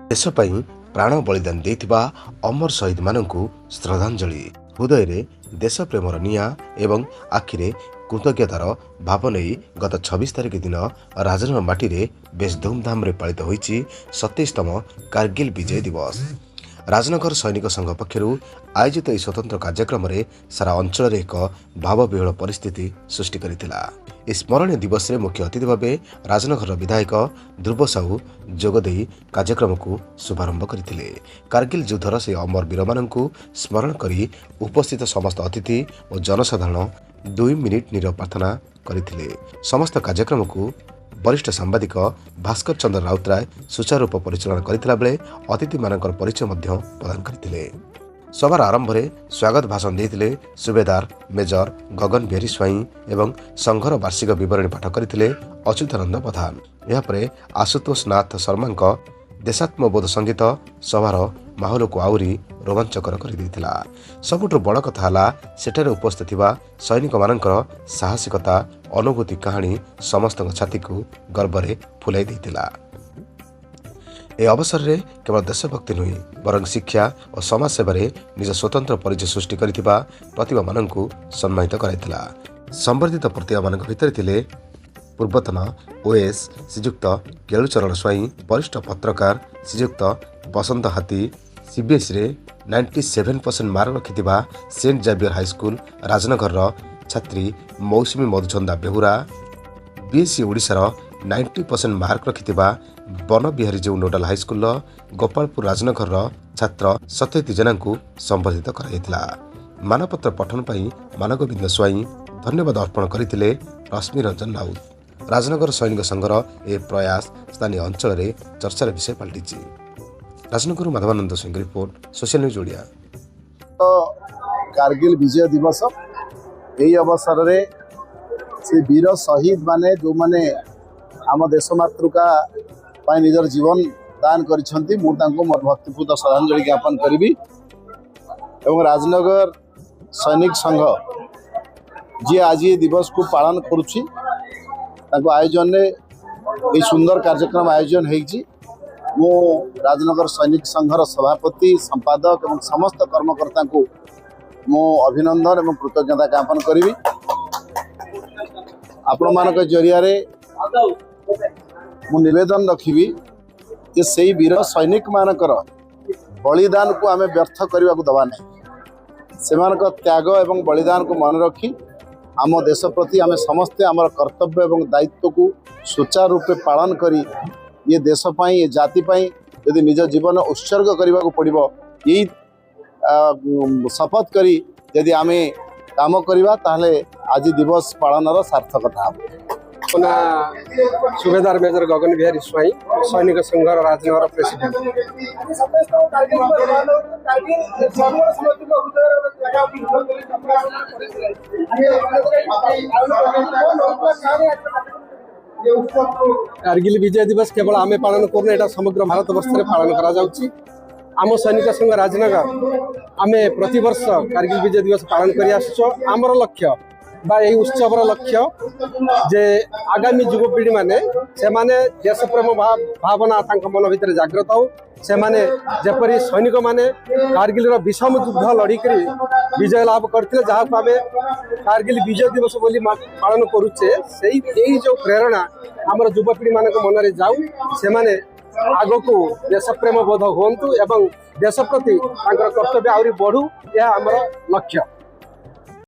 देश पई प्राण बलिदान देथिबा अमर शहीद माननकु श्रद्धांजलि। हृदय रे देश प्रेमर निया एवं आखिरे कृतज्ञतार भाव नहीं गत 26 तारिख दिन राजनगर माटी रे बेस धूमधाम रे पालित होईची 27तम कारगिल विजय दिवस। राजनगर सैनिक संघ पक्षर आयोजित यह स्वतंत्र कार्यक्रम में सारा अंचल एक भावविहल परिस्थिति सृष्टि करथिला। स्मरणीय दिवस रे मुख्य अतिथि भाव राजनगर विधायक ध्रुव साहू जोगदे कार्यक्रम को शुभारंभ करथिले। कारगिल युद्धर से अमर वीर माननकु स्मरण करी उपस्थित समस्त अतिथि और जनसाधारण 2 मिनिट नीरव प्रार्थना करथिले। समस्त कार्यक्रम को वरिष्ठ सांबादिक भास्कर चंद्र राउतराय सुचारू रूप परिचालन करथिला बेले अतिथि मानकर परिचय मध्य प्रदान करथिले। सभार आरंभ में स्वागत भाषण देथिले सुबेदार मेजर गगन बिहारी स्वाई एवं संघर वार्षिक विवरणी पाठ करथिले अच्युतानंद प्रधान। यह परे आशुतोष नाथ शर्मा देशात्मबोध संगीत सभार माहौल को आउरी रोमांचकर कर देथिला। सबुठु बड़ कथा हला सेठारे उपस्थित थिबा सैनिक मानकर साहसिकता अनुभूति कहानी समस्त छाती को गर्व रे फुलाई देथिला। ए अवसर रे केवल देशभक्ति नुहे बरं शिक्षा और समाज सेवा रे निज स्वतंत्र परिचय सृष्टि करिथिबा प्रतिभा माननकु सम्मानित कराइथिला। संवर्धित प्रतिभा मानक भितर थिले पूर्वतन ओएस श्रीजुक्त केलुचरण स्वाई, वरिष्ठ पत्रकार श्रीजुक्त बसंत हाथी, सीबीएस रे 97% मार्क रखिथिबा सेंट जेवियर हाईस्कूल राजनगर छात्री मौसुमी मधुचंदा बेहुरा, बीएससी ओडिशार 90% मार्क रखिथिबा बन बिहारी जीव नोडाल हाईस्कूल गोपालपुर राजनगर छात्र 27 जनांकु संबर्धित कराइथिला। मानपत्र पठन पई मानगोविंद स्वाई धन्यवाद अर्पण करथिले। रश्मि रंजन राउत राजनगर सैनिक संघर ए प्रयास स्थानीय अंचल रे चर्चार विषय पलटिछि। Rajnagar Madhabananda Singh report social news Odia. तो कारगिल विजय दिवस यही अवसर रे से वीर शहीद माने जो माने आम देश मातृका पाई निजर जीवन दान करिसेंती मु तांको मोर भक्तिपूत श्रद्धांजलि ज्ञापन करिवि। एवं राजनगर सैनिक संघ जी आज ये दिवस को पालन करुछि ताको आयोजन ने ये सुंदर कार्यक्रम आयोजन होइछि। मु राजनगर सैनिक संघर सभापति संपादक एवं समस्त कर्मकर्ता को मु अभिनंदन एवं कृतज्ञता ज्ञापन करिवि। आपण मानक जरिया रे मु निवेदन रखिबि जे सेही वीर सैनिक मानकर बलिदान को आमे व्यर्थ करबा को दबा नै। सेमानक त्याग एवं बलिदान को मन रखी आम देश प्रति आमे समस्ते आमर कर्तव्य एवं दायित्व को सुचारू रूपे पालन करी ये देश पाई ये जाति पाई यदि निज जीवन उत्सर्ग करने को पड़ो यही शपथ करी यदि आमे काम करवा ताहले आज दिवस पालन सार्थकता हम। सुबेदार मेजर गगन बिहारी स्वाई सैनिक संघर राजनगर प्रेसिडेंट। कारगिल विजय दिवस केवल आमे पालन करने एटा समग्र भारत वर्ष में पालन करा जाउची। आम सैनिक संघ राजनगर आमे प्रति वर्ष कारगिल विजय दिवस पालन करि आसुछो। आमर लक्ष्य बा यही उत्सवर लक्ष्य जे आगामी युवपीढ़ी माने से माने देश प्रेम भावना तांक मन भितर जागृत हो। से माने जेपरी सैनिक माने कारगिल विषम युद्ध लड़ी करी विजय लाभ करथिले जहाँ को आमे कारगिल विजय दिवस बोली पालन करुचे। यही जो प्रेरणा आमर युवपीढ़ी मान मन में जाऊ से माने आग को देश प्रेम बोध हूँ एवं देश प्रति कर्तव्य आहरी बढ़ू यह आमर लक्ष्य।